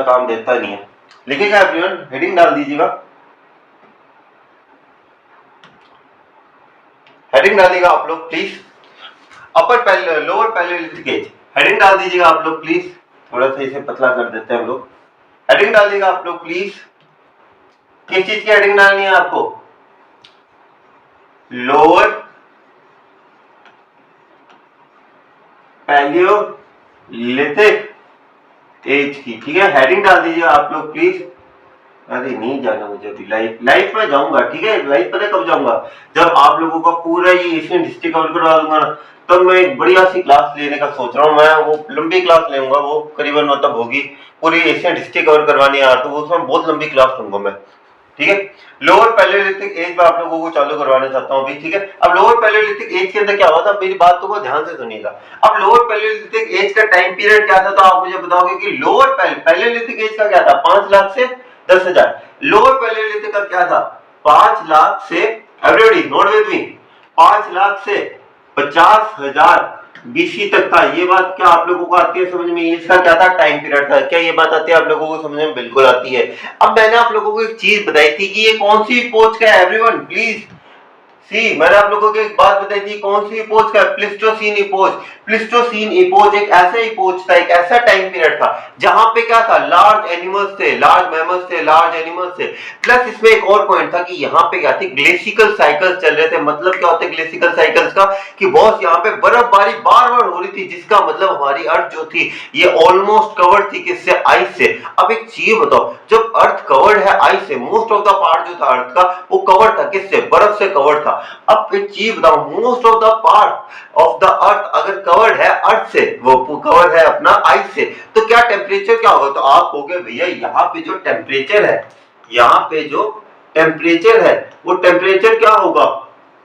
काम देता नहीं है। लिखेगा एवरीवन, हेडिंग डाल दीजिएगा, हेडिंग डालिएगा आप लोग please. Upper lower paleolithic age, heading डाल दीजिएगा आप लोग प्लीज। थोड़ा सा इसे पतला कर देते हैं हम लोग। हेडिंग डालिएगा आप लोग प्लीज। किस चीज की हेडिंग डालनी है आपको? लोअर पैलियोलिथिक एज की, ठीक है। हेडिंग डाल दीजिए आप लोग प्लीज। अरे नहीं जाना मुझे अभी, लाइव में जाऊंगा, ठीक है। लाइव पता कब जाऊंगा? जब आप लोगों का पूरा ये एशियन हिस्ट्री कवर करवा दूंगा ना, तब मैं एक बढ़िया सी क्लास लेने का सोच रहा हूँ। मैं वो लंबी क्लास लूंगा, वो करीबन मतलब होगी पूरी एशियन हिस्ट्री कवर करवानी है यार, तो उसमें बहुत लंबी क्लास लूंगा मैं, ठीक है। लोअर पैलियोलिथिक एज में आप लोगों को चालू करवाना चाहता हूँ अभी, ठीक है। अब लोअर पैलियोलिथिक एज के अंदर क्या हुआ था, मेरी बात को ध्यान से सुनिएगा। अब लोअर पैलियोलिथिक एज का टाइम पीरियड क्या था, तो आप मुझे बताओगे कि लोअर पैलियोलिथिक एज का क्या था? 5 लाख से 10,000। लोअर पैलियोलिथिक का क्या था? 5 लाख से, everybody note with me, 5 lakh से 50,000 बीसी तक था। ये बात क्या आप लोगों को आती है समझ में? इसका क्या था? टाइम पीरियड था। क्या ये बात आती है आप लोगों को समझ में? बिल्कुल आती है। अब मैंने आप लोगों को एक चीज बताई थी कि ये कौन सी इपोज का है, एवरीवन प्लीज सी। मैंने आप लोगों को एक बात बताई थी, कौन सी इपोज का? Pleistocene impose. प्लीस्टोसीन इपोज एक ऐसा इपोज था, एक ऐसा टाइम पीरियड था जहां पे क्या था? लार्ज एनिमल्स थे, लार्ज मैमल्स थे, लार्ज एनिमल्स थे। प्लस इसमें एक और पॉइंट था कि यहाँ पे क्या थे? ग्लेशिकल साइकिल्स चल रहे थे। मतलब क्या होते हैं ग्लेशिकल साइकिल्स का? कि बॉस यहाँ पे बर्फबारी बार बार हो रही थी, जिसका मतलब हमारी अर्थ जो थी ये ऑलमोस्ट कवर्ड थी किससे? आइस से। अब एक चीज बताओ, जब अर्थ कवर्ड है आइस से, मोस्ट ऑफ द पार्ट जो था अर्थ का वो कवर्ड था किससे? बर्फ से कवर्ड था। अब एक चीज बताओ, most of the part of the earth अगर कवर्ड है अर्थ से, वो कवर्ड है अपना आइस से, तो क्या टेम्परेचर क्या होगा? तो आप कहोगे भैया यहाँ पे जो टेम्परेचर है, यहाँ पे जो टेम्परेचर है वो टेम्परेचर क्या होगा?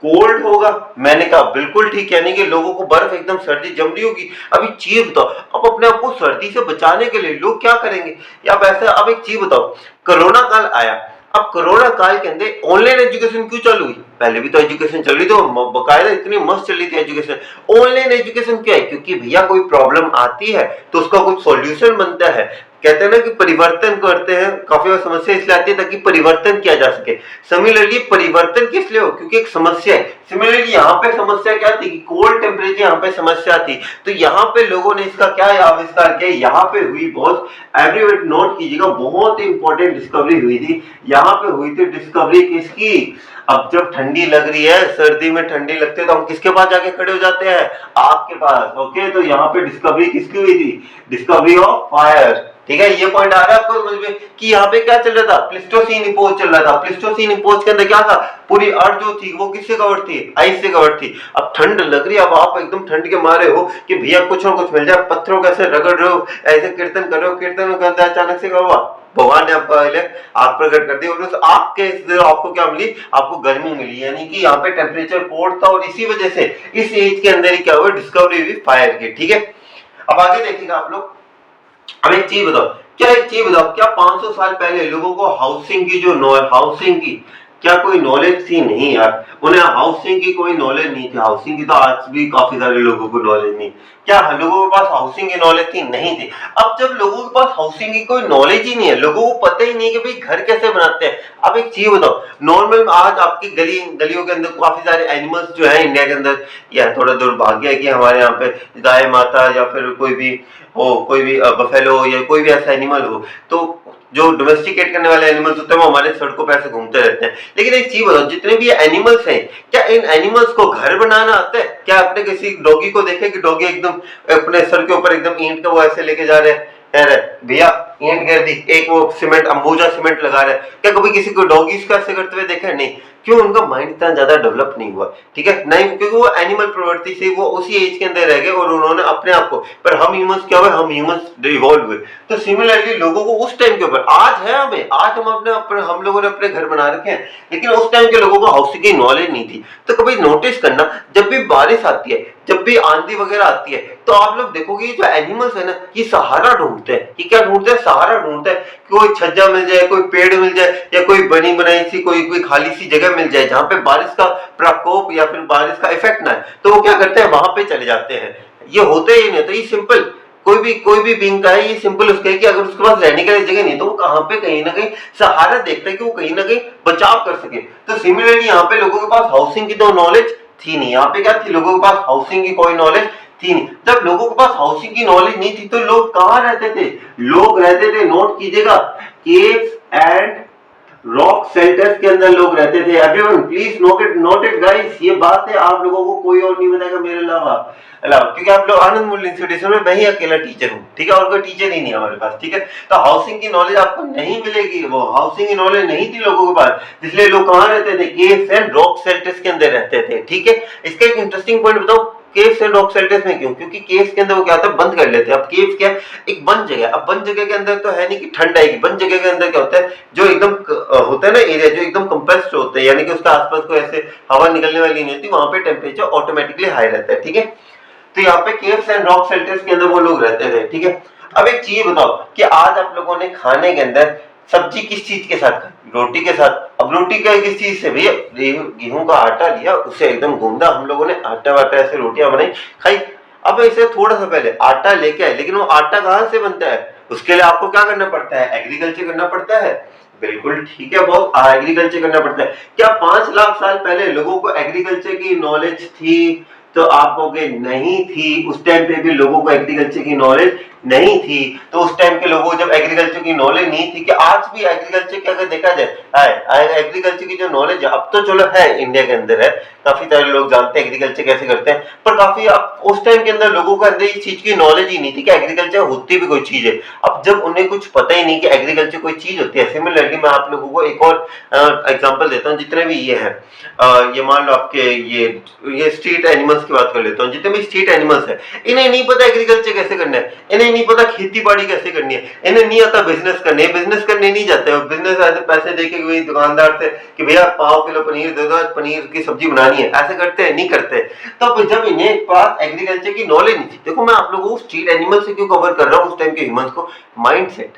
कोल्ड होगा। मैंने कहा बिल्कुल ठीक, यानी कि लोगों को बर्फ एकदम सर्दी जम रही होगी। अभी चीज बताओ, अब अपने आप को सर्दी से बचाने के लिए लोग क्या करेंगे? या वैसे अब एक चीज बताओ, कोरोना काल आया, अब कोरोना काल के अंदर ऑनलाइन एजुकेशन क्यों चालू हुई? पहले भी तो एजुकेशन चल रही थी, तो बकायदा इतनी मस्त चल रही थी एजुकेशन। ऑनलाइन एजुकेशन क्या है? क्योंकि भैया कोई प्रॉब्लम आती है तो उसका कुछ सॉल्यूशन बनता है। कहते हैं ना कि परिवर्तन करते हैं, काफी बार समस्या इसलिए आती है ताकि परिवर्तन किया जा सके। सिमिलरली परिवर्तन किस लिए हो? क्योंकि एक समस्या है। सिमिलरली यहाँ पे समस्या क्या थी कि कोल्ड टेम्परेचर यहाँ पे समस्या थी, तो यहाँ पे लोगों ने इसका क्या आविष्कार किया? यहाँ पे हुई बहुत, एवरीवन नोट कीजिएगा, बहुत ही इंपॉर्टेंट डिस्कवरी हुई थी। यहाँ पे हुई थी डिस्कवरी किसकी? अब जब ठंडी लग रही है, सर्दी में ठंडी लगती है, तो हम किसके पास जाके खड़े हो जाते हैं? आग के पास। ओके, तो यहाँ पे डिस्कवरी किसकी हुई थी? डिस्कवरी ऑफ फायर, ठीक है। ये पॉइंट आ रहा है आपको समझ में कि यहाँ पे क्या चल रहा था? प्लीस्टोसीन इपोज चल रहा था। प्लीस्टोसीन इपोज के अंदर क्या था? पूरी अर्थ जो थी वो किससे कवर्ड थी? आइस से कवर्ड थी। अब ठंड लग रही है, अब आप एकदम ठंड के मारे हो कि भैया कुछ ना कुछ मिल जाए, पत्थरों कैसे रगड़ रहे हो, ऐसे कीर्तन कर रहे हो, कीर्तन में करता अचानक से क्या हुआ? भगवान ने आपका आग प्रकट कर दी, और उस आग के आपको क्या मिली? आपको गर्मी मिली, यानी कि यहाँ पे टेम्परेचर कोल्ड था, और इसी वजह से इस एज के अंदर ही क्या हुआ? डिस्कवरी हुई फायर की, ठीक है। अब आगे देखिएगा आप लोग। अब एक चीज बताओ, क्या 500 साल पहले लोगों को हाउसिंग की हाउसिंग की क्या कोई नॉलेज थी? नहीं यार, उन्हें हाउसिंग की कोई नॉलेज नहीं थी। हाउसिंग की तो आज भी काफी सारे लोगों को नॉलेज नहीं। क्या लोगों के पास हाउसिंग की नॉलेज थी? नहीं थी। अब जब लोगों के पास हाउसिंग की कोई नॉलेज ही नहीं है, लोगों को पता ही नहीं कि भाई घर कैसे बनाते हैं। अब एक चीज बताओ, नॉर्मल आज आपकी गलियों के अंदर काफी सारे एनिमल्स जो है इंडिया के अंदर, यह थोड़ा दुर्भाग्य है कि हमारे यहाँ पे गाय माता या फिर कोई भी बफेलो या कोई भी ऐसा एनिमल हो, तो जो डोमेस्टिकेट करने वाले एनिमल्स होते हैं वो हमारे सड़कों पे ऐसे घूमते रहते हैं। लेकिन एक चीज बताओ, जितने भी एनिमल्स हैं, क्या इन एनिमल्स को घर बनाना आता है? क्या आपने किसी डॉगी को देखे कि डॉगी एकदम अपने सर के ऊपर एकदम ईंट का वो ऐसे लेके जा रहे हैं? भैया ईंट गिर दी, एक वो सीमेंट अंबुजा सीमेंट लगा रहे हैं। क्या कभी किसी को डॉगीज का ऐसे करते हुए देखा? नहीं। क्यों? उनका माइंड इतना ज्यादा डेवलप नहीं हुआ, ठीक है, नहीं, क्योंकि वो एनिमल प्रवृत्ति से वो उसी एज के अंदर रह गए, और उन्होंने अपने आप को, पर हम ह्यूमंस क्या हुए? हम ह्यूमंस इवॉल्व हुए। तो सिमिलरली लोगों को उस टाइम के ऊपर, आज है हमें, आज हम लोगों ने अपने घर बना रखे हैं, लेकिन उस टाइम के लोगों को हाउसिंग की नॉलेज नहीं थी। तो कभी नोटिस करना, जब भी बारिश आती है, जब भी आंधी वगैरह आती है, तो आप लोग देखोगे जो एनिमल्स है ना, ये सहारा ढूंढते हैं। ये क्या ढूंढते हैं? सहारा ढूंढते हैं। कोई छज्जा मिल जाए, कोई पेड़ मिल जाए, या कोई बनी बनाई सी कोई खाली सी जगह मिल जाए जहां पे बारिश का प्रकोप या फिर बारिश का इफेक्ट ना है, तो वो क्या करते हैं? वहां पे चले जाते हैं। ये होते ही नहीं, तो ये सिंपल कोई भी बीइंग का है, ये सिंपल उसका है कि अगर उसके पास रहने के लिए जगह नहीं तो वो कहाँ पे कहीं ना कहीं सहारा देखता है कि वो कहीं ना कहीं बचाव कर सके। तो सिमिलरली यहाँ पे लोगों के पास हाउसिंग की तो नॉलेज थी नहीं। यहाँ पे क्या थी, लोगों के पास हाउसिंग की कोई नॉलेज थी नहीं। जब लोगों के पास हाउसिंग की नॉलेज नहीं थी तो लोग कहाँ रहते थे, लोग रहते थे, नोट कीजिएगा, केव्स एंड रॉक शेल्टर्स के अंदर लोग रहते थे। Everyone please note it guys, ये बात है आप लोगों को कोई और नहीं बताएगा मेरे अलावा, क्योंकि आप लोग आनंद मूल्य इंस्टीट्यूशन में मैं ही अकेला टीचर हूँ, ठीक है, और कोई टीचर ही नहीं हमारे पास, ठीक है। तो हाउसिंग की नॉलेज आपको नहीं मिलेगी, वो हाउसिंग की नॉलेज नहीं थी लोगों के पास, इसलिए लोग कहाँ रहते थे, केव्स एंड रॉक शेल्टर्स के अंदर रहते थे, ठीक है। इसका एक इंटरेस्टिंग पॉइंट बताओ, केव्स एंड रॉक शेल्टर्स में क्यों, क्योंकि केव्स के अंदर वो क्या होता है, बंद कर लेते हैं। अब केव्स क्या है, एक बंद जगह। अब बंद जगह के अंदर तो है नहीं कि ठंड आएगी, बंद जगह के अंदर क्या होता है, जो एकदम होता है ना एरिया, जो एकदम कंप्रेस्ड होते हैं, यानी कि उसके आसपास कोई ऐसे हवा निकलने वाली नहीं होती, वहां पे टेम्परेचर ऑटोमेटिकली हाई रहता है, ठीक है। तो यहाँ पे केव्स एंड रॉक शेल्टर्स के अंदर वो लोग रहते थे, ठीक है। अब एक चीज बताओ कि आज आप लोगों ने खाने के अंदर सब्जी किस चीज के साथ खाई, रोटी के साथ। अब रोटी का किस चीज से, भैया गेहूं का आटा लिया, उसे एकदम गूंदा, हम लोगों ने आटा वाटा ऐसे रोटियां बनाई खाई। अब इसे थोड़ा सा पहले आटा लेके आए, लेकिन वो आटा कहां से बनता है, उसके लिए आपको क्या करना पड़ता है, एग्रीकल्चर करना पड़ता है। बिल्कुल ठीक है बॉस, एग्रीकल्चर करना पड़ता है। क्या 5 लाख साल पहले लोगों को एग्रीकल्चर की नॉलेज थी, तो आप कहोगे नहीं थी। उस टाइम पे भी लोगों को एग्रीकल्चर की नॉलेज नहीं थी। तो उस टाइम के लोगों को जब एग्रीकल्चर की नॉलेज नहीं थी, कि आज भी एग्रीकल्चर की अगर देखा जाए, एग्रीकल्चर की जो नॉलेज है अब तो चलो है, इंडिया के अंदर है, काफी सारे लोग जानते हैं एग्रीकल्चर कैसे करते हैं, पर काफी उस टाइम के अंदर लोगों के अंदर इस चीज की नॉलेज ही नहीं थी कि एग्रीकल्चर होती भी कोई चीज है। अब जब उन्हें कुछ पता ही नहीं कि एग्रीकल्चर कोई चीज होती है। सिमिलरली मैं आप लोगों को एक और एग्जांपल देता हूँ, जितने भी ये है, ये मान लो आपके ये स्ट्रीट एनिमल्स की बात कर लेता हूँ। जितने भी स्ट्रीट एनिमल्स है, इन्हें नहीं पता एग्रीकल्चर कैसे करना है, इन्हें नहीं पता खेती बाड़ी कैसे करनी है, इन्हें नहीं आता बिजनेस करने, बिजनेस करने नहीं जाते हो, बिजनेस ऐसे पैसे देके कोई दुकानदार से कि भैया पाव किलो पनीर दे दो, पनीर की सब्जी बनानी है, ऐसे करते हैं, नहीं करते। तो जब इन्हें पास एग्रीकल्चर की नॉलेज नहीं थी, देखो मैं आप लोगों को स्ट्रीट एनिमल से क्यों कवर कर रहा हूँ, उस टाइम के ह्यूमंस को, माइंडसेट,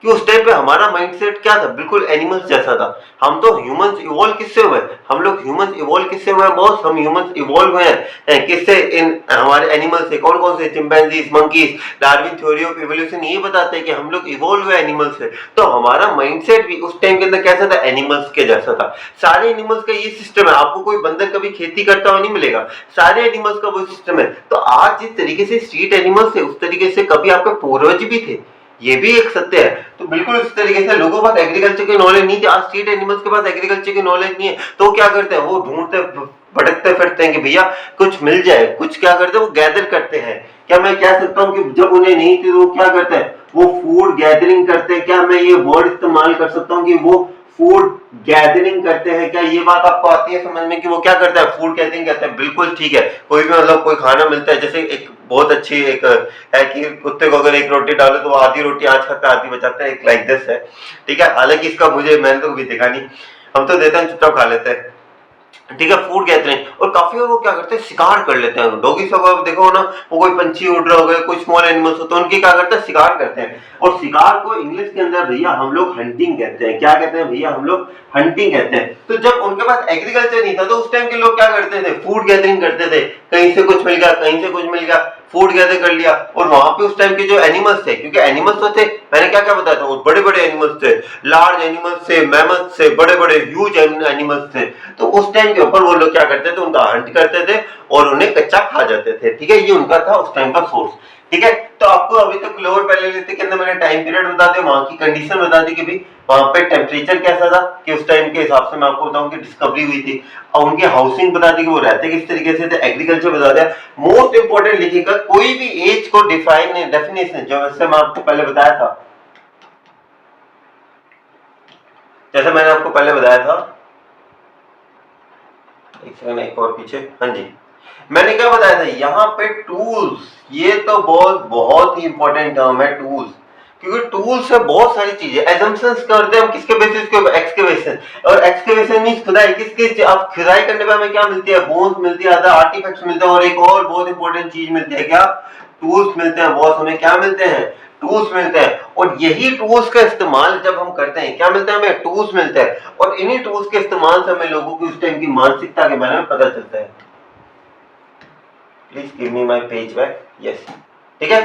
कि उस टाइम पे हमारा माइंडसेट क्या था, बिल्कुल एनिमल्स जैसा था। हम तो ह्यूमंस इवॉल्व किससे हुए, हम लोग ह्यूमंस इवॉल्व किससे हुए बॉस, हम ह्यूमंस इवॉल्व हुए हैं किससे, इन हमारे एनिमल्स से। कौन कौन से, chimpanzees, monkeys. Darwin theory of evolution ये बताते हैं कि हम लोग इवॉल्व हुए एनिमल्स से। तो हमारा माइंडसेट भी उस टाइम के अंदर कैसा था, एनिमल्स के जैसा था। सारे एनिमल्स का ये सिस्टम है, आपको कोई बंदर कभी खेती करता हुआ नहीं मिलेगा, सारे एनिमल्स का वो सिस्टम है। तो आज जिस तरीके से स्ट्रीट एनिमल्स है, उस तरीके से कभी आपके पूर्वज भी थे, ये भी एक सत्य है। तो बिल्कुल इस तरीके से लोगों के पास एग्रीकल्चर की नॉलेज नहीं थी। आज स्ट्रीट एनिमल्स के पास एग्रीकल्चर की नॉलेज नहीं है, तो क्या करते हैं, वो ढूंढते भटकते फिरते हैं कि भैया कुछ मिल जाए, कुछ क्या करते हैं, वो गैदर करते हैं। क्या मैं कह सकता हूँ कि जब उन्हें नहीं थी तो वो क्या करते हैं, वो फूड गैदरिंग करते हैं। क्या मैं ये वर्ड इस्तेमाल कर सकता हूँ कि वो फूड गैदरिंग करते हैं? क्या ये बात आपको आती है समझ में कि वो क्या करता है, फूड गैदरिंग करते हैं? बिल्कुल ठीक है। कोई भी मतलब कोई खाना मिलता है, जैसे एक बहुत अच्छी एक है कि कुत्ते को अगर एक रोटी डालो तो वो आधी रोटी आज खाता है, आधी बचाता है, एक लाइक दिस है, ठीक है। हालांकि इसका मुझे मैंने तो कभी देखा नहीं, हम तो देते हैं चुपचाप खा लेते हैं, ठीक है, फूड गैदरिंग। और काफी लोग क्या करते हैं, शिकार कर लेते हैं। डॉगी सब देखो ना, वो कोई पंछी उड़ रहा हो गए, कोई स्मॉल एनिमल्स होते हैं, उनकी क्या करते हैं, शिकार करते हैं। और शिकार को इंग्लिश के अंदर भैया हम लोग हंटिंग कहते हैं। क्या कहते हैं भैया, हम लोग हंटिंग कहते हैं। तो जब उनके पास एग्रीकल्चर नहीं था तो उस टाइम के लोग क्या करते थे, फूड गैदरिंग करते थे। कहीं से कुछ मिल गया, कहीं से कुछ मिल गया, फूड गैदर कर लिया। और वहां पे उस टाइम के जो एनिमल्स थे, क्योंकि एनिमल्स तो थे, मैंने क्या क्या बताया था, वो बड़े बड़े एनिमल्स थे, लार्ज एनिमल्स थे, मैमल्स थे, बड़े बड़े ह्यूज एनिमल्स थे। तो उस टाइम के ऊपर वो लोग क्या करते थे, उनका हंट करते थे और उन्हें कच्चा खा जाते थे, ठीक है। ये उनका था उस टाइम का सोर्स, ठीक है। तो आपको अभी तक लोअर पैलेलिथिक के अंदर मैंने टाइम पीरियड बता दिया, वहां की कंडीशन बता दी कि भाई वहां पे टेम्परेचर कैसा था, कि उस टाइम के हिसाब से मैं आपको बताऊं कि डिस्कवरी हुई थी। और उनकी हाउसिंग बता दी कि वो रहते किस तरीके से थे, एग्रीकल्चर बता दिया। मोस्ट इंपोर्टेंट लिखिएगा, कोई भी एज को डिफाइन डेफिनेशन जो वैसे मैं आपको पहले बताया था, जैसे मैंने आपको पहले बताया था, एक सेकंड, एक और पीछे, हाँ जी, मैंने क्या बताया था यहाँ पे, टूल्स। ये तो बहुत ही इंपॉर्टेंट टर्म है, टूल्स। क्योंकि टूल से बहुत सारी चीजें एजम्पशंस करते हैं हम, किसके बेसिस के, एक्सकेवेशन। और एक्सकेवेशन मींस खुदाई, किसके, आप खुदाई करने पे हमें क्या मिलती है, बोन्स मिलती है, अदर आर्टिफैक्ट्स मिलते हैं। और एक और बहुत इंपॉर्टेंट चीज मिलती है, क्या, टूल्स मिलते हैं बॉस। हमें क्या मिलते हैं, टूल्स मिलते हैं। और यही टूल्स का इस्तेमाल जब हम करते हैं, क्या मिलता है हमें, टूल्स मिलते हैं। और इन्हीं टूल्स के इस्तेमाल से हमें लोगों की उस टाइम की मानसिकता के बारे में पता चलता है। Please give me my page back, yes. ठीक है।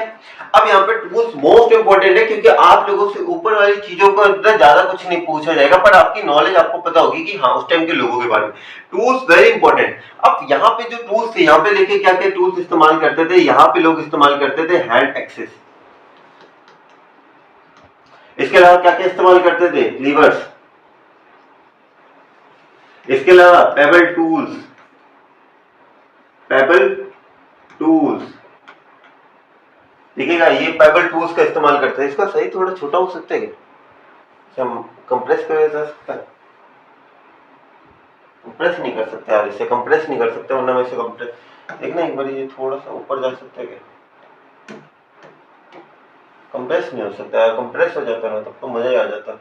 अब यहाँ पे टूल्स मोस्ट इंपोर्टेंट है, क्योंकि आप लोगों से ऊपर वाली चीजों को अंदर ज्यादा कुछ नहीं पूछा जाएगा, पर आपकी नॉलेज आपको पता होगी कि हाँ उस टाइम के लोगों के बारे में। Tools very important. अब यहाँ पे जो टूल्स थे, यहाँ पे देखिए क्या क्या टूल्स इस्तेमाल करते थे। यहाँ पे लोग इस्तेमाल करते थे हैंड एक्सेस, इसके अलावा क्या क्या इस्तेमाल करते थे, लीवर्स, इसके अलावा पेबल टूल्स, पेबल टूल्स, देखिएगा ये पेबल टूल्स का इस्तेमाल करते हैं। इसका सही थोड़ा छोटा हो सकता है क्या, कंप्रेस किया जा सकता है, कंप्रेस नहीं कर सकते यार, इसे कंप्रेस नहीं कर सकते, वरना मैं इसे कंप्रेस देखना एक बार, ये थोड़ा सा ऊपर जा सकता है क्या, कंप्रेस नहीं हो सकता यार, कंप्रेस हो जाता ना तब तो मजा ही आ जाता।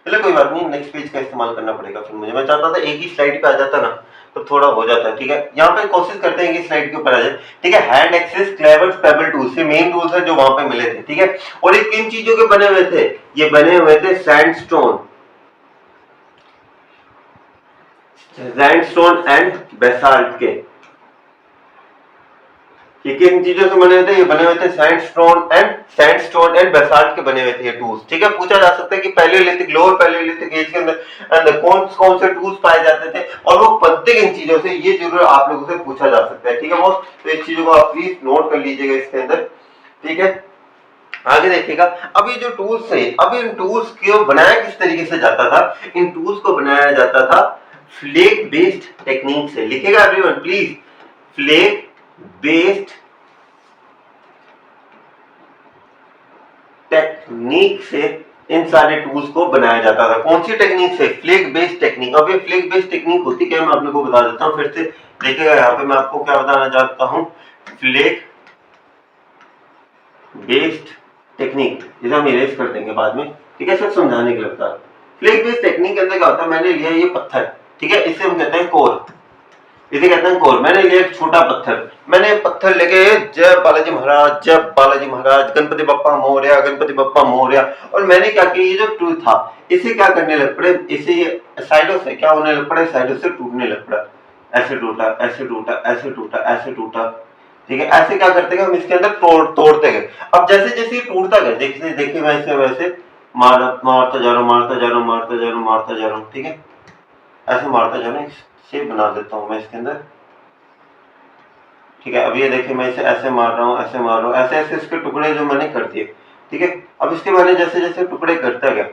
चलो कोई बात नहीं, नेक्स्ट पेज का इस्तेमाल करना पड़ेगा फिर मुझे। मैं चाहता था एक ही स्लाइड पे आ जाता ना तो थोड़ा हो जाता है। ठीक है, यहाँ पे कोशिश करते हैं कि स्लाइड के ऊपर आ जाए। ठीक है, hand access, cleavers, payable tools, ये मेन टूल्स है जो वहां पे मिले थे। ठीक है, और ये किन चीजों के बने हुए थे, ये बने हुए थे सैंडस्टोन, सैंडस्टोन एंड बेसाल्ट के। ये किन चीजों से बने हुए थे, ये बने हुए थे सैंडस्टोन एंड बेसाल्ट के बने हुए थे ये टूल्स। ठीक है, पूछा जा सकता है कि पैलियोलिथिक, लोअर पैलियोलिथिक एज के अंदर कौन कौन से टूल्स पाए जाते थे और वो बनते किन चीजों से, ये जरूर आप लोगों से पूछा जा सकता है। ठीक है बॉस, तो इस चीजों को आप प्लीज नोट कर लीजिएगा इसके अंदर। ठीक है, आगे देखिएगा। अब ये जो टूल्स थे, अब इन टूल्स को बनाया किस तरीके से जाता था, इन टूल्स को बनाया जाता था फ्लेक बेस्ड टेक्निक से। लिखेगा everyone please, flake based technique से इन सारे टूल्स को बनाया जाता था। कौन सी टेक्निक से, फ्लेक बेस्ड टेक्निक। अब ये फ्लेक बेस्ड टेक्निक होती क्या है मैं आप लोगों को बता देता हूं फिर से। देखिएगा यहाँ पे मैं आपको क्या बताना चाहता हूं, फ्लेक बेस्ड टेक्निक, जिसे हम इरेज कर देंगे बाद में। ठीक है, सब समझाने के लिए बता। फ्लेक बेस्ड टेक्निक के अंदर क्या होता है, मैंने लिया ये पत्थर, ठीक है, इसे हम कहते हैं कोर, इसे कहते हैं कोर। मैंने लिया एक छोटा पत्थर, मैंने पत्थर लेके जय बालाजी महाराज, जय बालाजी महाराज, गणपति बप्पा मोरया, गणपति बप्पा मोरया, और मैंने क्या किया, ये जो टूल था इसे क्या करने लग पड़े, इसे साइडों से क्या होने लग पड़े, साइडों से टूटने लग पड़ा। ऐसे टूटा, ऐसे टूटा, ऐसे टूटा, ऐसे टूटा। ठीक है, ऐसे क्या करते गए हम इसके अंदर तोड़ते गए। अब जैसे जैसे ये टूटता गया, देखिए वैसे वैसे मारता जा रहा हूँ, मारता जा रहा हूँ, मारता जा रहा हूँ, मारता जा रहा हूँ। ठीक है, ऐसे मारता जा रहा हूँ, शेप बना देता हूँ मैं इसके अंदर। ठीक है, अब ये देखिए मैं इसे ऐसे मार रहा हूँ, ऐसे मार रहा हूँ, ऐसे ऐसे इसके टुकड़े जो मैंने कर दिए। ठीक है, अब इसके मैंने जैसे जैसे टुकड़े करता गया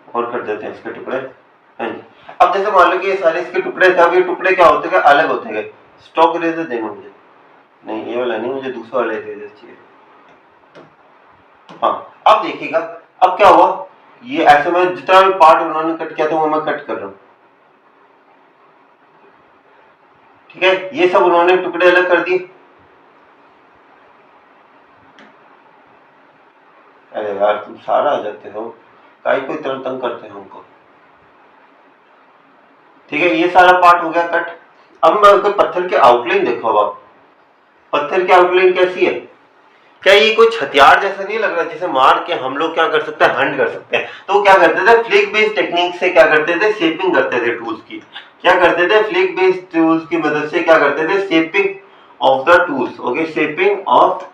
और कर देते हैं इसके टुकड़े। हाँ जी, अब जैसे मान लो कि ये सारे इसके टुकड़े थे, अब ये टुकड़े क्या होते गए, अलग होते गए। स्टॉक इरेजर देना मुझे, नहीं ये वाला नहीं, मुझे दूसरा वाला इरेजर चाहिए। हाँ, अब देखिएगा अब क्या हुआ, ये ऐसे में जितना भी पार्ट उन्होंने कट किया था वो मैं कट कर रहा हूँ। ठीक है, ये सब उन्होंने टुकड़े अलग कर दिए। अरे यार तुम सारा आ जाते हो, काई कोई तरह तंग करते हो हमको। ठीक है, ये सारा पार्ट हो गया कट। अब मैं पत्थर के आउटलाइन देखो, अब आप पत्थर की आउटलाइन कैसी है, क्या ये कुछ हथियार जैसा नहीं लग रहा जिसे मार के हम लोग क्या कर सकते हैं, हंट कर सकते हैं। तो क्या करते थे, फ्लिक बेस्ड टेक्निक से क्या करते थे, शेपिंग करते थे टूल्स की। क्या करते थे, फ्लिक बेस्ड टूल्स की मदद से क्या करते थे, shaping of the tools. Okay, shaping of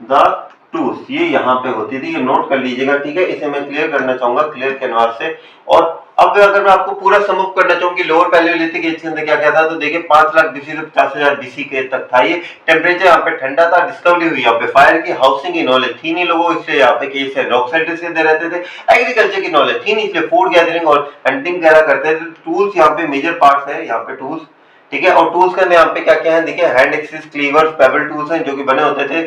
the tools ये यहाँ पे होती थी, ये नोट कर लीजिएगा। ठीक है, इसे मैं क्लियर करना चाहूंगा क्लियर कैनवास से। और अब अगर मैं आपको पूरा सम अप करना चाहूँ कि लोअर पैलियोलिथिक एज के अंदर क्या क्या था, तो देखिए 5 लाख BC से 50,000 BC के तक था ये। टेम्परेचर यहाँ पे ठंडा था, डिस्कवरी हुई यहाँ पे फायर की, हाउसिंग की नॉलेज थी नहीं लोगों, इसलिए यहाँ पे केस है रॉक साइड्स के अंदर रहते थे। एग्रीकल्चर की नॉलेज थी नहीं, इसलिए फूड गैदरिंग और हंटिंग वगैरह करते थे। टूल्स यहाँ पे मेजर पार्ट्स है यहाँ पे टूल्स। ठीक है, और टूल्स का यहाँ पे क्या क्या है, देखिए हैंड एक्सिस, क्लीवर्स, पेबल टूल्स हैं जो कि बने होते थे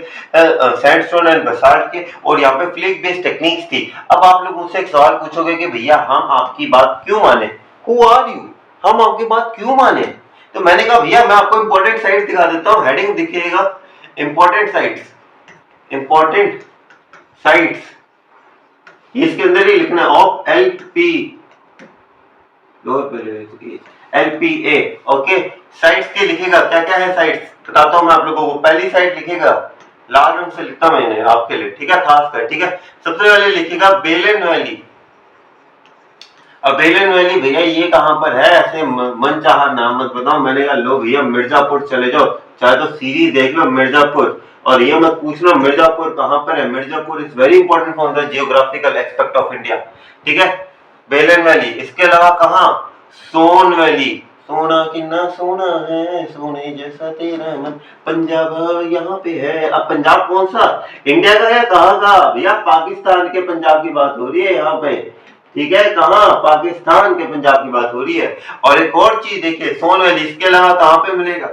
सैंडस्टोन एंड बेसाल्ट के, और यहाँ पे फ्लिक बेस्ड टेक्निक्स थी। अब आप लोग मुझसे एक सवाल पूछोगे कि भैया हम आपकी बात क्यों माने, हु आर यू, हम आपकी बात क्यों माने। तो मैंने कहा भैया मैं आपको इंपॉर्टेंट साइट्स दिखा देता हूँ, हेडिंग दिखिएगा इंपॉर्टेंट साइट्स, इंपॉर्टेंट साइट्स, इसके अंदर ही लिखना ऑफ LPA। ओके, साइट्स के लिखेगा, क्या क्या है साइट्स बताता हूं मैं आप लोगों को। पहली साइट लिखेगा, लाल रंग से लिखता मैंने आपके लिए, ठीक है, खास कर। ठीक है, सबसे पहले लिखेगा बेलन वैली। अब बेलन वैली भैया ये कहां पर है, ऐसे मनचाहा नाम मत बताओ। मैंने कहा लो भैया मिर्जापुर चले जाओ, चाहे तो सीरीज देख लो मिर्जापुर। और ये मत पूछना मिर्जापुर कहाँ पर है। Mirzapur is very important for the geographical aspect of India, ठीक है। बेलन वैली, इसके अलावा कहाँ, सोन वैली, सोना कितना सोना है सोने जैसा तेरा मन, पंजाब यहाँ पे है। अब पंजाब कौन सा, इंडिया का है कहाँ का भैया, पाकिस्तान के पंजाब की बात हो रही है यहाँ पे, ठीक है। कहाँ, पाकिस्तान के पंजाब की बात हो रही है। और एक और चीज देखिए, सोन वैली, इसके अलावा कहाँ पे मिलेगा,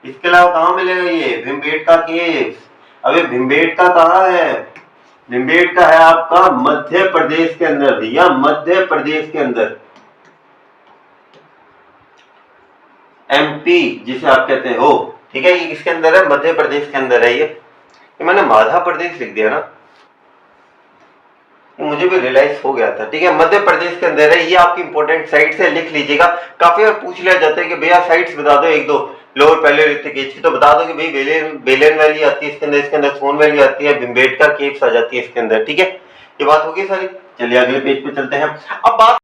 इसके अलावा कहाँ मिलेगा ये भीमबेटका केव्स। अबे भीमबेटका कहाँ है, भीमबेटका है आपका मध्य प्रदेश के अंदर भैया, मध्य प्रदेश के अंदर, एमपी जिसे आप कहते हो, ठीक है। ये किसके अंदर है, मध्य प्रदेश के अंदर है। ये मैंने माध्य प्रदेश लिख दिया ना, मुझे भी रियलाइज हो गया था, ठीक है। मध्य प्रदेश के अंदर है, ये आपकी इंपॉर्टेंट साइट्स है, लिख लीजिएगा। काफी बार पूछ लिया जाता है कि भैया साइट्स बता दो एक दो लोअर पैलेओलिथिक एज की, तो बता दो कि भाई बेलेन वैली आती है इसके अंदर सोन वैली आती है, भीमबेटका केव्स आ जाती है इसके अंदर, ठीक है। ये बात होगी सारी। चलिए अगले पेज पे चलते हैं। अब बात